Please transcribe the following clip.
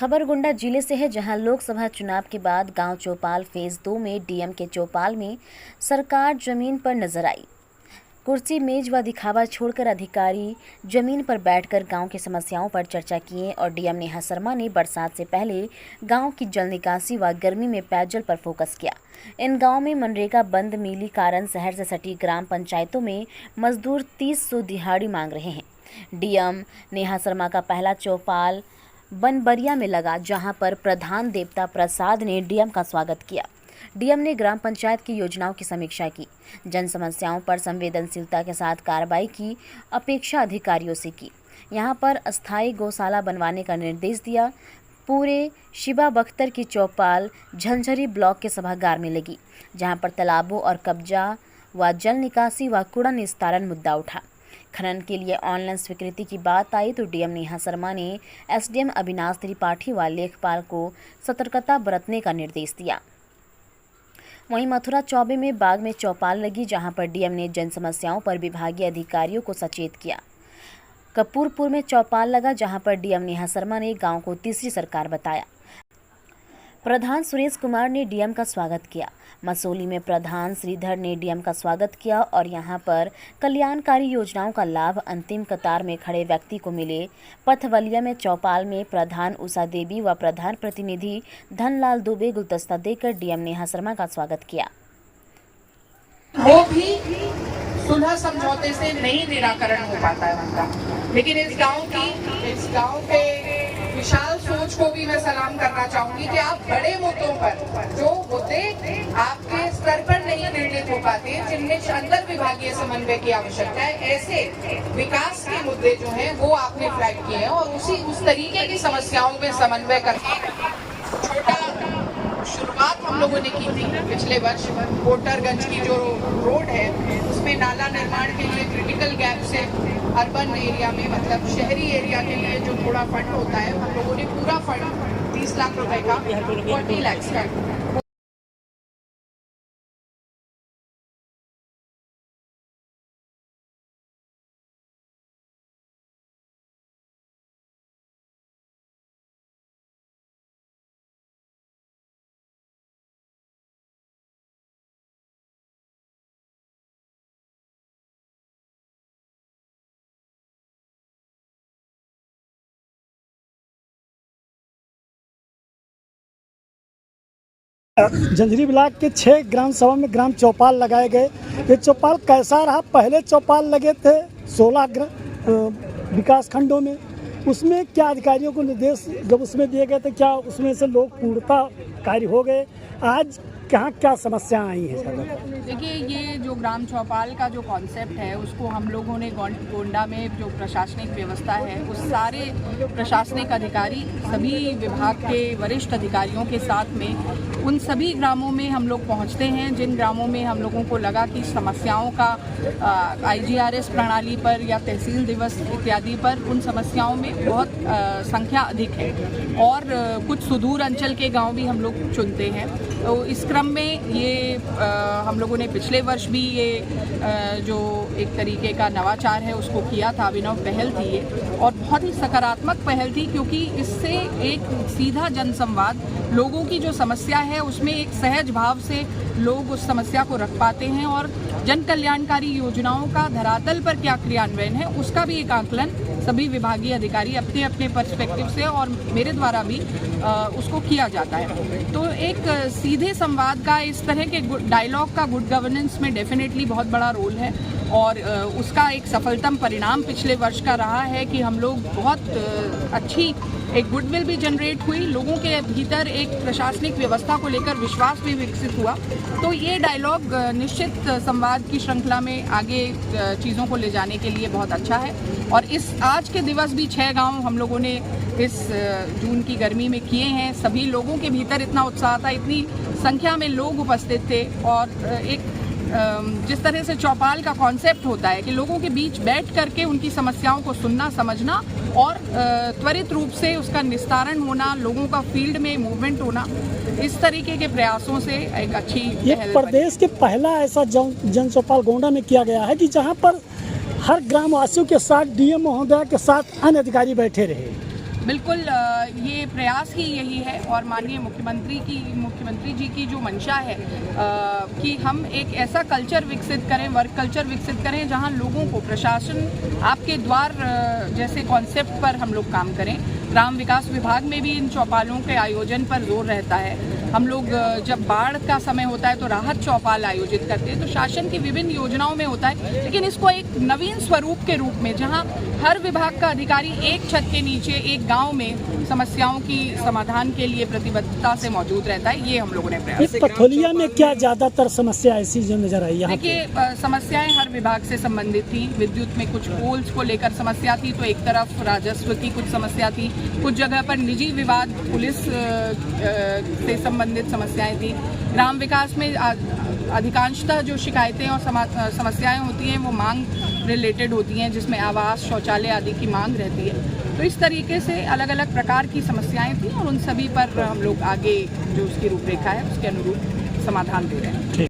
खबर गोंडा जिले से है, जहां लोकसभा चुनाव के बाद गांव चौपाल फेज 2 में डीएम के चौपाल में सरकार जमीन पर नजर आई। कुर्सी मेज व दिखावा छोड़कर अधिकारी जमीन पर बैठकर गांव की समस्याओं पर चर्चा किए और डीएम नेहा शर्मा ने बरसात से पहले गांव की जल निकासी व गर्मी में पेयजल पर फोकस किया। इन गांव में मनरेगा बंद मिली कारण शहर से सटी ग्राम पंचायतों में मजदूर 30 दिहाड़ी मांग रहे हैं। डीएम नेहा शर्मा का पहला चौपाल बनबरिया में लगा, जहां पर प्रधान देवता प्रसाद ने डीएम का स्वागत किया। डीएम ने ग्राम पंचायत की योजनाओं की समीक्षा की, जन समस्याओं पर संवेदनशीलता के साथ कार्रवाई की अपेक्षा अधिकारियों से की। यहां पर अस्थायी गौशाला बनवाने का निर्देश दिया। पूरे शिवा बख्तर की चौपाल झंझरी ब्लॉक के सभागार में लगी, जहां पर तालाबों और कब्जा व जल निकासी व कूड़ा निस्तारण मुद्दा उठा। खनन के लिए ऑनलाइन स्वीकृति की बात आई तो डीएम नेहा शर्मा ने एसडीएम अविनाश त्रिपाठी व लेखपाल को सतर्कता बरतने का निर्देश दिया। वहीं मथुरा चौबे में बाग में चौपाल लगी, जहां पर डीएम ने जन समस्याओं पर विभागीय अधिकारियों को सचेत किया। कपूरपुर में चौपाल लगा, जहां पर डीएम नेहा शर्मा ने गांव को तीसरी सरकार बताया। प्रधान सुरेश कुमार ने डीएम का स्वागत किया। मसोली में प्रधान श्रीधर ने डीएम का स्वागत किया और यहां पर कल्याणकारी योजनाओं का लाभ अंतिम कतार में खड़े व्यक्ति को मिले। पथवलिया में चौपाल में प्रधान उषा देवी व प्रधान प्रतिनिधि धनलाल दुबे गुलदस्ता देकर डीएम नेहा शर्मा का स्वागत किया। वो भी सुलह समझौते से नहीं निराकरण हो पाता है उनका, लेकिन इस गांव के विशाल सोच को भी मैं सलाम करना चाहूंगी कि आप बड़े मुद्दों पर, जो मुद्दे आपके स्तर पर नहीं निर्णित हो पाते, जिनमें अंतर विभागीय समन्वय की आवश्यकता है, ऐसे विकास के मुद्दे जो हैं वो आपने फ्लैग किए हैं और उस तरीके की समस्याओं में समन्वय करके छोटा शुरुआत हम लोगों ने की थी पिछले वर्ष। कोटरगंज की जो रोड है उसमें नाला निर्माण के लिए क्रिटिकल गैप से अर्बन एरिया में, मतलब शहरी एरिया के लिए जो थोड़ा फंड होता है, हम लोगों ने पूरा फंड 30 लाख रुपए का 40 लाख का झंझरी ब्लॉक के 6 ग्राम सभा में ग्राम चौपाल लगाए गए। ये चौपाल कैसा रहा? पहले चौपाल लगे थे 16 विकास खंडों में, उसमें क्या अधिकारियों को निर्देश जब उसमें दिए गए थे, क्या उसमें से लोग पूर्णता कार्य हो गए? आज कहाँ क्या समस्या आई है? देखिए, ये जो ग्राम चौपाल का जो कॉन्सेप्ट है उसको हम लोगों ने गोंडा में जो प्रशासनिक व्यवस्था है उस सारे प्रशासनिक अधिकारी, सभी विभाग के वरिष्ठ अधिकारियों के साथ में उन सभी ग्रामों में हम लोग पहुंचते हैं जिन ग्रामों में हम लोगों को लगा कि समस्याओं का आईजीआरएस प्रणाली पर या तहसील दिवस इत्यादि पर उन समस्याओं में बहुत संख्या अधिक है और कुछ सुदूर अंचल के गाँव भी हम लोग चुनते हैं। तो इस क्रम में ये हम लोगों ने पिछले वर्ष भी ये जो एक तरीके का नवाचार है उसको किया था, अभिनव पहल थी ये और बहुत ही सकारात्मक पहल थी, क्योंकि इससे एक सीधा जनसंवाद, लोगों की जो समस्या है उसमें एक सहज भाव से लोग उस समस्या को रख पाते हैं और जन कल्याणकारी योजनाओं का धरातल पर क्या क्रियान्वयन है उसका भी एक आकलन सभी विभागीय अधिकारी अपने अपने पर्सपेक्टिव से और मेरे द्वारा भी उसको किया जाता है। तो एक सीधे संवाद का, इस तरह के डायलॉग का गुड गवर्नेंस में डेफिनेटली बहुत बड़ा रोल है और उसका एक सफलतम परिणाम पिछले वर्ष का रहा है कि हम लोग बहुत अच्छी एक गुडविल भी जनरेट हुई, लोगों के भीतर एक प्रशासनिक व्यवस्था को लेकर विश्वास भी विकसित हुआ। तो ये डायलॉग निश्चित संवाद की श्रृंखला में आगे चीज़ों को ले जाने के लिए बहुत अच्छा है और इस आज के दिवस भी 6 गांव हम लोगों ने इस जून की गर्मी में किए हैं। सभी लोगों के भीतर इतना उत्साह था, इतनी संख्या में लोग उपस्थित थे और एक जिस तरह से चौपाल का कॉन्सेप्ट होता है कि लोगों के बीच बैठ करके उनकी समस्याओं को सुनना, समझना और त्वरित रूप से उसका निस्तारण होना, लोगों का फील्ड में मूवमेंट होना, इस तरीके के प्रयासों से एक अच्छी ये प्रदेश के पहला ऐसा जन चौपाल गोंडा में किया गया है कि जहां पर हर ग्रामवासियों के साथ डीएम महोदय के साथ अन्य अधिकारी बैठे रहे बिल्कुल ये प्रयास ही यही है और माननीय मुख्यमंत्री जी की जो मंशा है कि हम एक ऐसा कल्चर विकसित करें, वर्क कल्चर विकसित करें जहां लोगों को प्रशासन आपके द्वार जैसे कॉन्सेप्ट पर हम लोग काम करें। ग्राम विकास विभाग में भी इन चौपालों के आयोजन पर जोर रहता है। हम लोग जब बाढ़ का समय होता है तो राहत चौपाल आयोजित करते हैं, तो शासन की विभिन्न योजनाओं में होता है, लेकिन इसको एक नवीन स्वरूप के रूप में जहां हर विभाग का अधिकारी एक छत के नीचे एक गांव में समस्याओं की समाधान के लिए प्रतिबद्धता से मौजूद रहता है, ये हम लोगों ने प्रयास इस पथोलिया में क्या ज्यादातर समस्या ऐसी जो नजर आई यहाँ पे? देखिए समस्याएं हर विभाग से संबंधित थी। विद्युत में कुछ पोल्स को लेकर समस्या थी, तो एक तरफ राजस्व की कुछ समस्या थी, कुछ जगह पर निजी विवाद पुलिस से संबंधित समस्याएं थी। ग्राम विकास में अधिकांशतः जो शिकायतें और समस्याएं होती हैं वो मांग रिलेटेड होती हैं, जिसमें आवास, शौचालय आदि की मांग रहती है। तो इस तरीके से अलग अलग प्रकार की समस्याएं थी और उन सभी पर हम लोग आगे जो उसकी रूपरेखा है उसके अनुरूप समाधान दे रहे हैं।